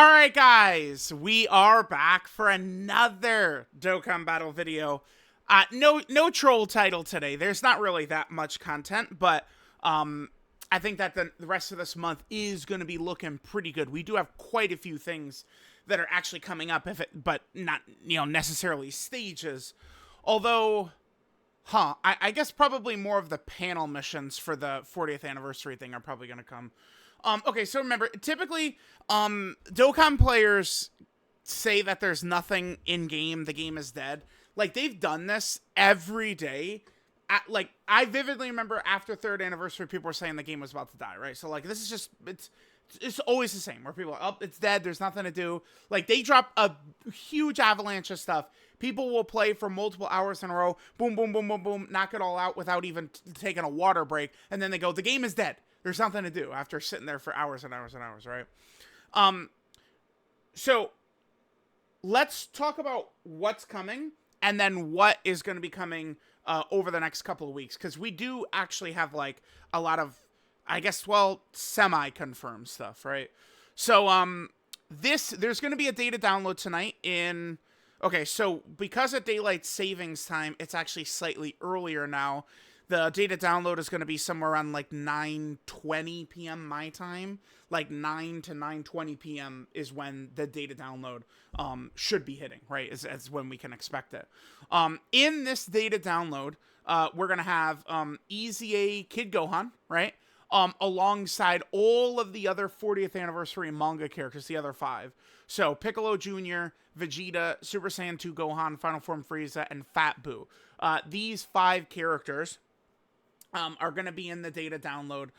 Alright guys, we are back for another Dokkan Battle video. No troll title today. There's not really that much content, but I think that the rest of this month is going to be looking pretty good. We do have quite a few things that are actually coming up, but not necessarily stages. Although, I guess probably more of the panel missions for the 40th anniversary thing are probably going to come. Okay, so remember, typically, Dokkan players say that there's nothing in-game, the game is dead. Like, they've done this every day. I vividly remember after 3rd anniversary, people were saying the game was about to die, right? So, like, this is just, it's always the same, where people are, oh, it's dead, there's nothing to do. Like, they drop a huge avalanche of stuff. People will play for multiple hours in a row, boom, boom, boom, boom, boom, knock it all out without even taking a water break, and then they go, the game is dead. There's nothing to do after sitting there for hours and hours and hours, right? So let's talk about what's coming and then what is going to be coming over the next couple of weeks, because we do actually have like a lot of, I guess, well, semi-confirmed stuff, right? So there's going to be a data download tonight in. Okay, so because of daylight savings time, it's actually slightly earlier now. The data download is going to be somewhere around like 9:20 p.m. my time. Like 9 to 9:20 p.m. is when the data download should be hitting, right? As when we can expect it. In this data download, we're going to have EZA Kid Gohan, right? Alongside all of the other 40th anniversary manga characters, the other 5. So Piccolo Jr., Vegeta, Super Saiyan 2 Gohan, Final Form Frieza, and Fat Buu. These 5 characters are going to be in the data download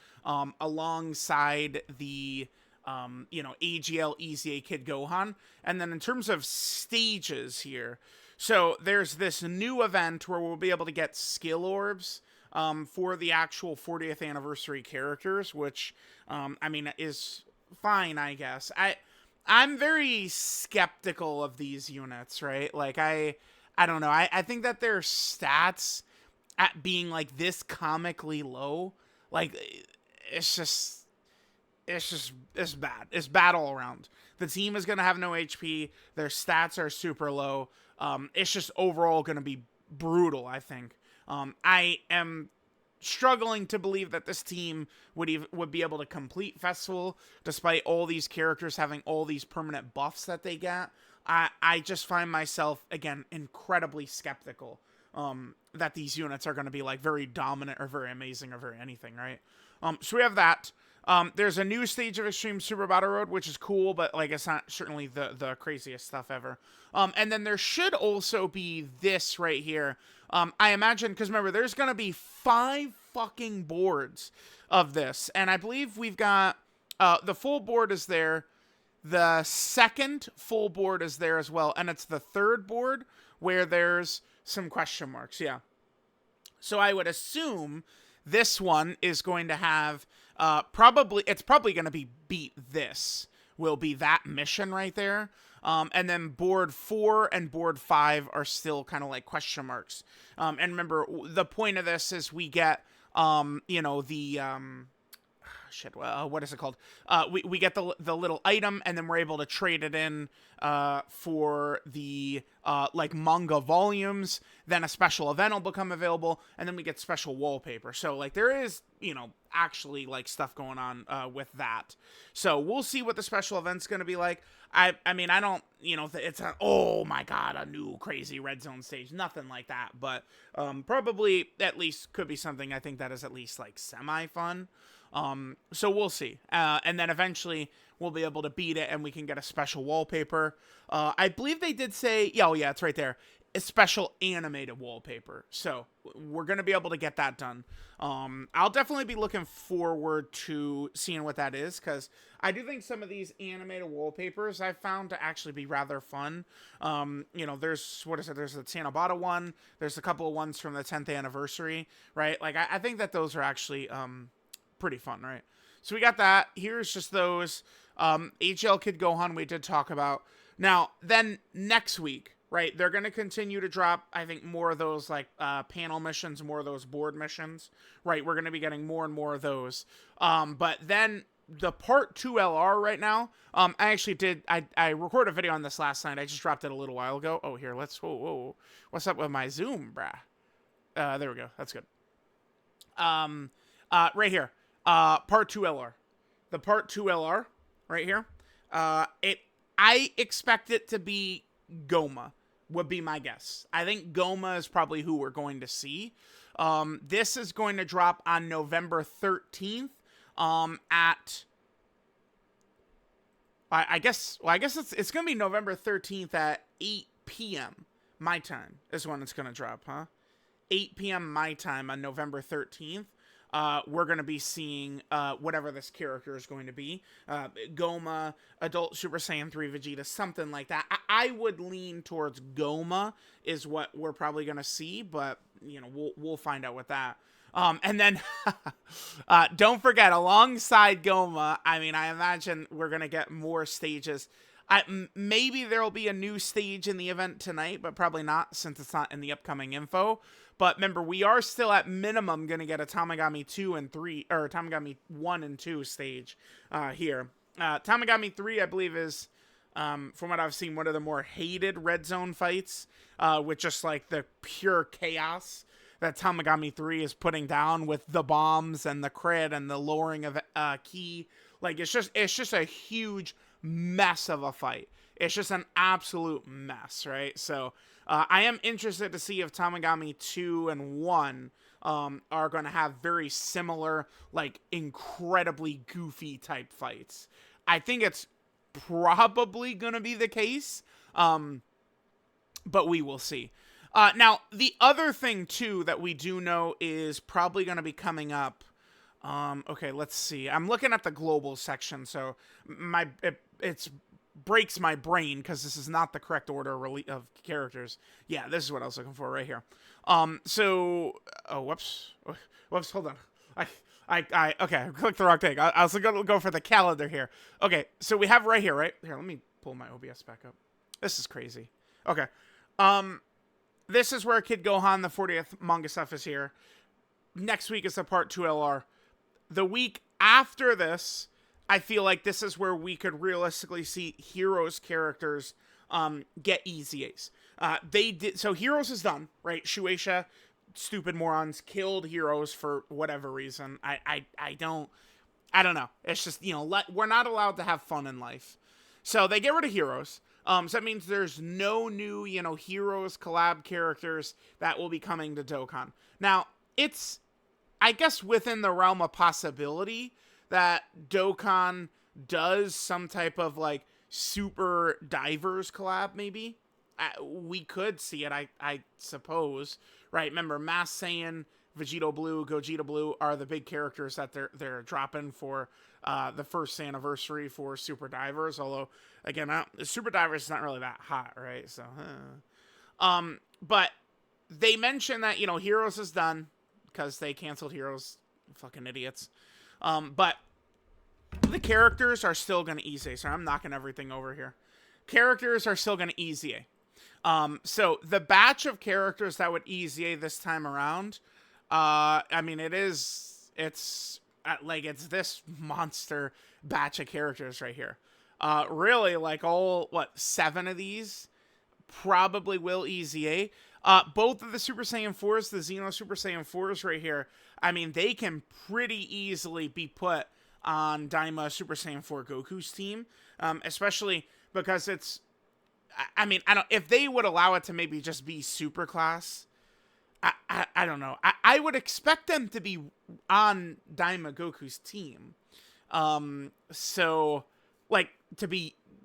alongside the AGL EZA Kid Gohan. And then in terms of stages here, so there's this new event where we'll be able to get skill orbs for the actual 40th anniversary characters, which is fine, I guess. I'm very skeptical of these units, right? Like I don't know. I think that their stats at being like this comically low, like it's bad. It's bad all around. The team is gonna have no HP. Their stats are super low. It's just overall gonna be brutal, I think. I am struggling to believe that this team would be able to complete Festival despite all these characters having all these permanent buffs that they get. I just find myself, again, incredibly skeptical that these units are going to be like very dominant or very amazing or very anything, right? So we have that. There's a new stage of Extreme Super Battle Road, which is cool, but like it's not certainly the craziest stuff ever. And then there should also be this right here. I imagine, because remember, there's going to be 5 fucking boards of this. And I believe we've got the full board is there. The second full board is there as well. And it's the third board where there's some question marks. Yeah. So I would assume this one is going to have it's probably going to be beat this. Will be that mission right there. And then board 4 and board 5 are still kind of like question marks. And remember, the point of this is we get, what is it called? We get the little item, and then we're able to trade it in for the like manga volumes. Then a special event will become available, and then we get special wallpaper. So like there is actually like stuff going on with that. So we'll see what the special event's going to be like. I mean, I don't, it's a, oh my god, a new crazy red zone stage, nothing like that, but probably at least could be something I think that is at least like semi fun. So we'll see. And then eventually we'll be able to beat it and we can get a special wallpaper. I believe they did say, oh yeah, it's right there. A special animated wallpaper. So we're going to be able to get that done. I'll definitely be looking forward to seeing what that is, because I do think some of these animated wallpapers I've found to actually be rather fun. There's, there's the Santa Bata one. There's a couple of ones from the 10th anniversary, right? Like, I think that those are actually pretty fun, right? So we got that. Here's just those. HL Kid Gohan we did talk about. Now, then next week, right, they're going to continue to drop, I think, more of those, like, panel missions, more of those board missions, right? We're going to be getting more and more of those. But then the part 2 LR right now. I actually did. I recorded a video on this last night. I just dropped it a little while ago. Oh, here, let's. Whoa. What's up with my zoom, brah? There we go. That's good. Right here. Part 2 LR. The part 2 LR right here. I expect it to be Goma, would be my guess. I think Goma is probably who we're going to see. This is going to drop on November 13th. At I guess it's gonna be November 13th at 8 p.m. my time is when it's gonna drop, huh? 8 p.m. my time on November 13th. We're going to be seeing whatever this character is going to be. Goma, Adult Super Saiyan 3 Vegeta, something like that. I would lean towards Goma is what we're probably going to see, but, you know, we'll find out with that. And then, don't forget, alongside Goma, I mean, I imagine we're going to get more stages. Maybe there'll be a new stage in the event tonight, but probably not since it's not in the upcoming info. But remember, we are still at minimum going to get a Tamagami 2 and 3, or Tamagami 1 and 2 stage here. Tamagami 3, I believe, is, from what I've seen, one of the more hated Red Zone fights, with just like the pure chaos that Tamagami 3 is putting down with the bombs and the crit and the lowering of ki. Like, it's just a huge mess of a fight. It's just an absolute mess, right? So I am interested to see if Tamagami 2 and 1 are going to have very similar, like, incredibly goofy type fights. I think it's probably going to be the case, but we will see. Now, the other thing, too, that we do know is probably going to be coming up. Okay, let's see. I'm looking at the global section, so it's breaks my brain because this is not the correct order of characters. Yeah, this is what I was looking for right here. Whoops, hold on. Okay, I clicked the wrong thing. I was going to go for the calendar here. Okay, so we have right here, right? Here, let me pull my OBS back up. This is crazy. Okay. This is where Kid Gohan, the 40th manga stuff is here. Next week is the part 2 LR. The week after this, I feel like this is where we could realistically see Heroes characters get EZAs. They did, so Heroes is done, right? Shueisha, stupid morons, killed Heroes for whatever reason. I don't know. It's just, you know, we're not allowed to have fun in life. So they get rid of Heroes. So that means there's no new, you know, Heroes collab characters that will be coming to Dokkan. Now, it's, I guess, within the realm of possibility that Dokkan does some type of, like, Super Divers collab, maybe. We could see it, I suppose. Right, remember, Mass Saiyan, Vegito Blue, Gogeta Blue are the big characters that they're dropping for the first anniversary for Super Divers. Although, again, Super Divers is not really that hot, right? So, but they mentioned that, you know, Heroes is done because they canceled Heroes. Fucking idiots. But the characters are still going to EZA. So I'm knocking everything over here. Characters are still going to EZA. So the batch of characters that would EZA this time around, I mean, it's this monster batch of characters right here. Really, like, all, 7 of these probably will EZA. Both of the Super Saiyan 4s, the Xeno Super Saiyan 4s right here, I mean, they can pretty easily be put on Daima Super Saiyan 4 Goku's team, especially because it's, I mean, if they would allow it to maybe just be super class, I don't know. I would expect them to be on Daima Goku's team. So, like,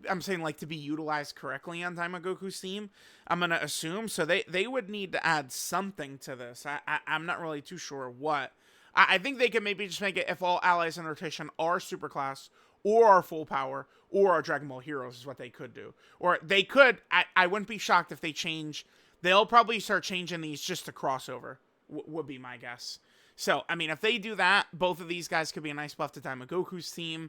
I'm saying, like, to be utilized correctly on Daima Goku's team, I'm going to assume. So they would need to add something to this. I'm not really too sure what. I think they could maybe just make it if all allies in rotation are super class, or are full power, or are Dragon Ball Heroes is what they could do. Or they could, I wouldn't be shocked if they change. They'll probably start changing these just to crossover, would be my guess. So, I mean, if they do that, both of these guys could be a nice buff to Daima Goku's team.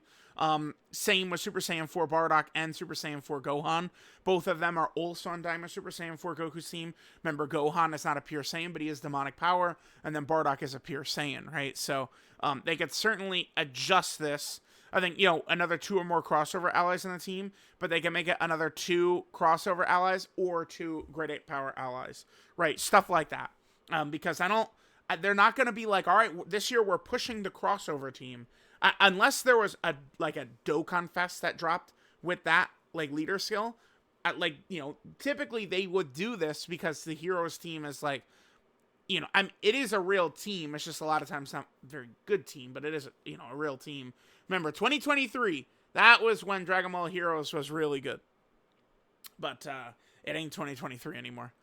Same with Super Saiyan 4 Bardock and Super Saiyan 4 Gohan. Both of them are also on Daima Super Saiyan 4 Goku's team. Remember, Gohan is not a pure Saiyan, but he is demonic power. And then Bardock is a pure Saiyan, right? So, they could certainly adjust this I think, another 2 or more crossover allies in the team, but they can make it another 2 crossover allies or 2 grade 8 power allies, right? Stuff like that. Because they're not going to be like, all right, this year we're pushing the crossover team. Unless there was a Dokkan Fest that dropped with that, like, leader skill. Typically they would do this because the Heroes team is like, it is a real team. It's just a lot of times not a very good team, but it is, a real team. Remember, 2023, that was when Dragon Ball Heroes was really good. But it ain't 2023 anymore.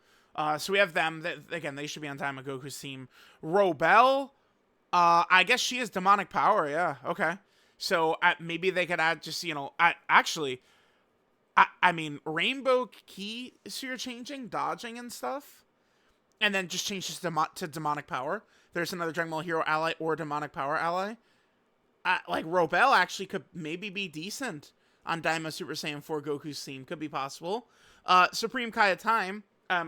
So we have them. Again, they should be on time with Goku's team. Robel, I guess she is demonic power. Yeah, okay. So maybe they could add just, I mean, Rainbow Key Sphere changing, dodging and stuff. And then just changes to demonic power. There's another Dragon Ball Hero ally or demonic power ally. Like, Robel actually could maybe be decent on Daima Super Saiyan 4 Goku's team. Could be possible. Supreme Kai of Time,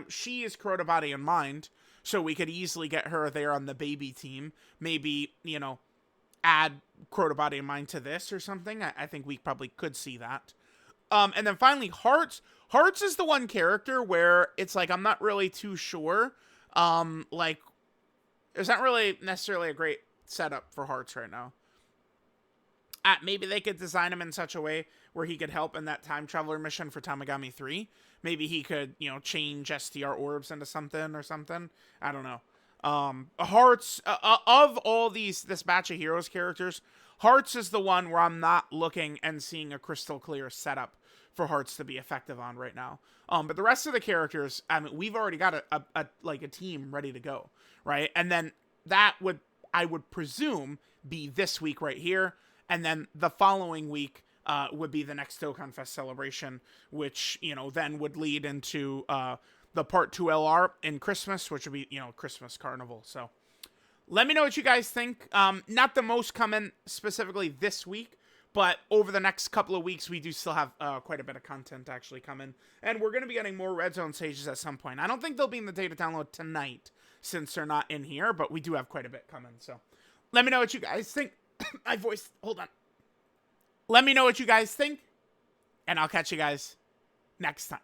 she is Crota Body and Mind, so we could easily get her there on the baby team. Maybe, add Crota Body and Mind to this or something. I think we probably could see that. And then finally, Hearts. Hearts is the one character where it's like, I'm not really too sure. Like, there's not really necessarily a great setup for Hearts right now. Maybe they could design him in such a way where he could help in that time traveler mission for Tamagami 3. Maybe he could, change STR orbs into something or something. I don't know. Hearts, of all this batch of Heroes characters, Hearts is the one where I'm not looking and seeing a crystal clear setup for Hearts to be effective on right now. But the rest of the characters, I mean, we've already got a team ready to go, right? And then that would, I would presume, be this week right here. And then the following week would be the next Dokkan Fest celebration, which, then would lead into the Part 2 LR in Christmas, which would be, Christmas Carnival. So let me know what you guys think. Not the most coming specifically this week, but over the next couple of weeks, we do still have quite a bit of content actually coming. And we're going to be getting more Red Zone stages at some point. I don't think they'll be in the data download tonight since they're not in here, but we do have quite a bit coming. So let me know what you guys think. Hold on. Let me know what you guys think, and I'll catch you guys next time.